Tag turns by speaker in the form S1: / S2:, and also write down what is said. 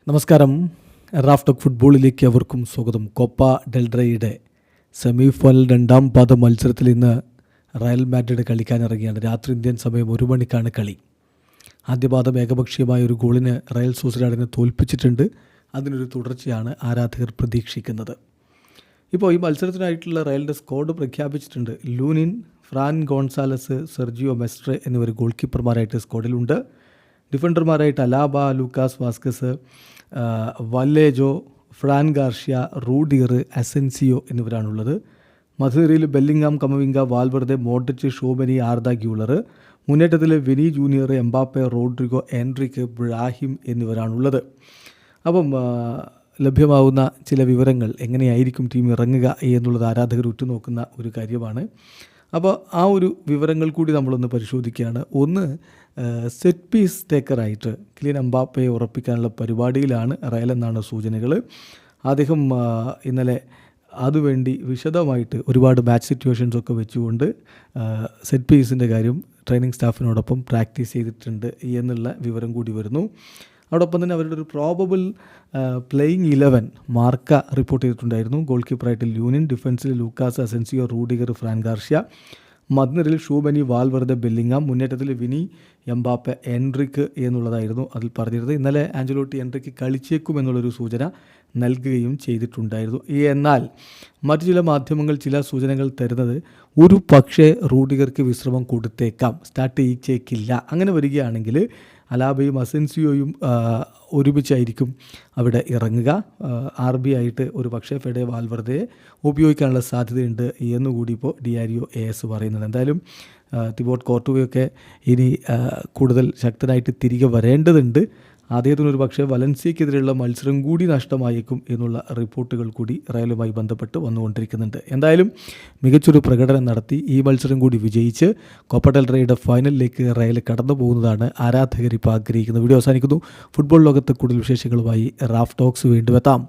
S1: നമസ്കാരം. Raf talk ഫുട്ബോളിലേക്ക് അവർക്കും സ്വാഗതം. കോപ്പ ഡെൽറയുടെ സെമി ഫൈനൽ രണ്ടാം പാദ മത്സരത്തിൽ ഇന്ന് റയൽ മാഡ്രിഡ് കളിക്കാനിറങ്ങിയാണ്. രാത്രി ഇന്ത്യൻ സമയം 1 മണിക്കാണ് കളി. ആദ്യ പാദം ഏകപക്ഷീയമായ ഒരു ഗോളിന് റയൽ സോസിഡാഡിനെ തോൽപ്പിച്ചിട്ടുണ്ട്. അതിനൊരു തുടർച്ചയാണ് ആരാധകർ പ്രതീക്ഷിക്കുന്നത്. ഇപ്പോൾ ഈ മത്സരത്തിനായിട്ടുള്ള റയലിൻ്റെ സ്ക്വാഡ് പ്രഖ്യാപിച്ചിട്ടുണ്ട്. Lunin, Fran Gonzalez, Sergio Mestre എന്നിവർ ഗോൾ കീപ്പർമാരായിട്ട് സ്ക്വാഡിലുണ്ട്. ഡിഫൻഡർമാരായിട്ട് Alaba, Lucas Vazquez, Vallejo, Fran Garcia, Rudiger, Asensio എന്നിവരാണുള്ളത്. മധ്യനിരയിൽ Bellingham, Camavinga, Valverde, Modric, Tchouameni, Arda Guler. മുന്നേറ്റത്തിൽ Vini Junior, Mbappe, Rodrygo, Endrick, Brahim എന്നിവരാണുള്ളത്. അപ്പം ലഭ്യമാവുന്ന ചില വിവരങ്ങൾ എങ്ങനെയായിരിക്കും ടീം ഇറങ്ങുക എന്നുള്ളത് ആരാധകർ ഉറ്റുനോക്കുന്ന ഒരു കാര്യമാണ്. അപ്പോൾ ആ ഒരു വിവരങ്ങൾ കൂടി നമ്മളൊന്ന് പരിശോധിക്കുകയാണ്. ഒന്ന്, സെറ്റ് പീസ് ടേക്കറായിട്ട് കിലിയൻ എംബാപ്പയെ ഉറപ്പിക്കാനുള്ള പരിപാടിയിലാണ് റയൽ എന്നാണ് സൂചനകൾ. അദ്ദേഹം ഇന്നലെ അതുവേണ്ടി വിശദമായിട്ട് ഒരുപാട് മാച്ച് സിറ്റുവേഷൻസൊക്കെ വെച്ചുകൊണ്ട് സെറ്റ് പീസിൻ്റെ കാര്യം ട്രെയിനിങ് സ്റ്റാഫിനോടൊപ്പം പ്രാക്ടീസ് ചെയ്തിട്ടുണ്ട് എന്നുള്ള വിവരം കൂടി വരുന്നു. അതോടൊപ്പം തന്നെ അവരുടെ ഒരു പ്രോബബിൾ പ്ലേയിങ് 11 മാർക്ക റിപ്പോർട്ട് ചെയ്തിട്ടുണ്ടായിരുന്നു. ഗോൾ കീപ്പറായിട്ട് ലൂനിൻ, ഡിഫൻസിൽ Lucas, Asensio, Rudiger, Fran Garcia. മധ്യനിരയിൽ ഷൂബനി, വാൽവർദെ, ബെല്ലിംഗാം. മുന്നേറ്റത്തിൽ വിനി, എംബാപ്പെ, എൻട്രിക്ക് എന്നുള്ളതായിരുന്നു അതിൽ പറഞ്ഞിരുന്നത്. ഇന്നലെ ആഞ്ചലോട്ടി എൻട്രിക്ക് കളിച്ചേക്കും എന്നുള്ളൊരു സൂചന നൽകുകയും ചെയ്തിട്ടുണ്ടായിരുന്നു. എന്നാൽ മറ്റു ചില മാധ്യമങ്ങൾ ചില സൂചനകൾ തരുന്നത് ഒരു പക്ഷേ റൂഡിഗർക്ക് വിശ്രമം കൊടുത്തേക്കാം, സ്റ്റാർട്ട് ചെയ്യിച്ചേക്കില്ല. അങ്ങനെ വരികയാണെങ്കിൽ അലാബയും അസെൻസിയോയും ഒരുമിച്ചായിരിക്കും അവിടെ ഇറങ്ങുക. RB ആയിട്ട് ഒരു പക്ഷേ ഫെഡെ വാൽവർദയെ ഉപയോഗിക്കാനുള്ള സാധ്യതയുണ്ട് എന്നുകൂടി ഇപ്പോൾ ഡിയാരിയോ AS പറയുന്നത്. എന്തായാലും തിബോട്ട് കോർട്ടുവയൊക്കെ ഇനി കൂടുതൽ ശക്തനായിട്ട് തിരികെ വരേണ്ടതുണ്ട്. അദ്ദേഹത്തിനൊരു പക്ഷേ വലൻസിയക്കെതിരെയുള്ള മത്സരം കൂടി നഷ്ടമായേക്കും എന്നുള്ള റിപ്പോർട്ടുകൾ കൂടി റയലുമായി ബന്ധപ്പെട്ട് വന്നുകൊണ്ടിരിക്കുന്നുണ്ട്. എന്തായാലും മികച്ചൊരു പ്രകടനം നടത്തി ഈ മത്സരം കൂടി വിജയിച്ച് കോപ്പ ഡെൽ റേയുടെ ഫൈനലിലേക്ക് റയൽ കടന്നു പോകുന്നതാണ് ആരാധകർ ഇപ്പോൾ ആഗ്രഹിക്കുന്നത്. വീഡിയോ അവസാനിക്കുന്നു. ഫുട്ബോൾ ലോകത്ത് കൂടുതൽ വിശേഷങ്ങളുമായി റാഫ് ടോക്സ് വീണ്ടും എത്താം.